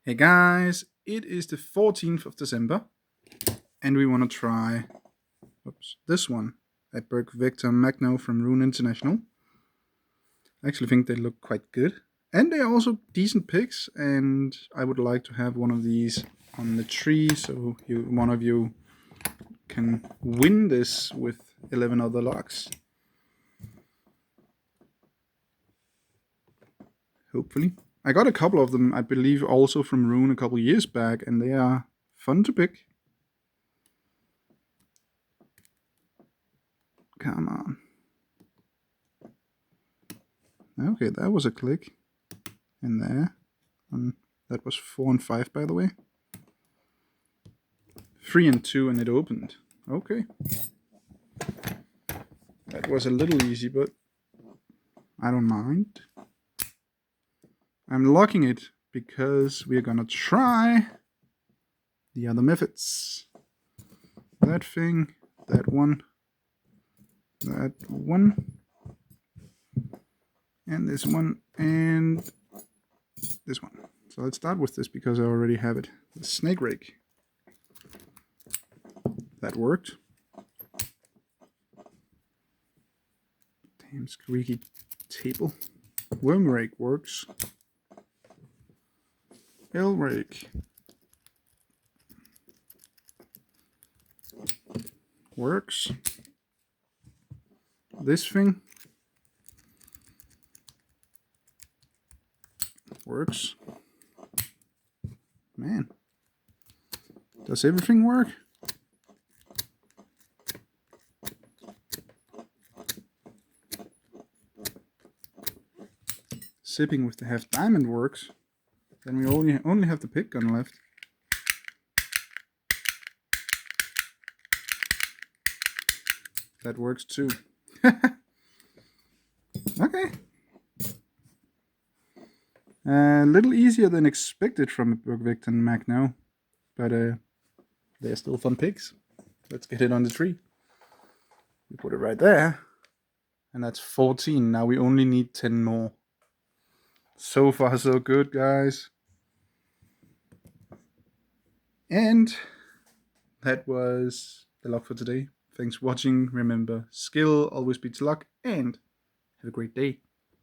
Hey guys, it is the 14th of December, and we want to try this one at burg, wächter, magno from Rune International. I actually think they look quite good, and they are also decent picks, and I would like to have one of these on the tree, so one of you can win this with 11 other locks. Hopefully. I got a couple of them, I believe, also from Rune a couple years back, and they are fun to pick. Come on. Okay, that was a click in there. That was 4 and 5, by the way. 3 and 2, and it opened. Okay. That was a little easy, but I don't mind. I'm locking it because we're gonna try the other methods. That thing, that one, and this one, and this one. So let's start with this because I already have it. The snake rake. That worked. Damn squeaky table. Worm rake works. L rake. Works. This thing works. Man, does everything work? Sipping with the half diamond works. Then we only have the pick gun left. That works too. Okay. A little easier than expected from a burg, wächter, and magno, but they're still fun picks. Let's get it on the tree. We put it right there, and that's 14. Now we only need 10 more. So far, so good, guys. And that was the luck for today. Thanks for watching. Remember, skill always beats luck, and have a great day.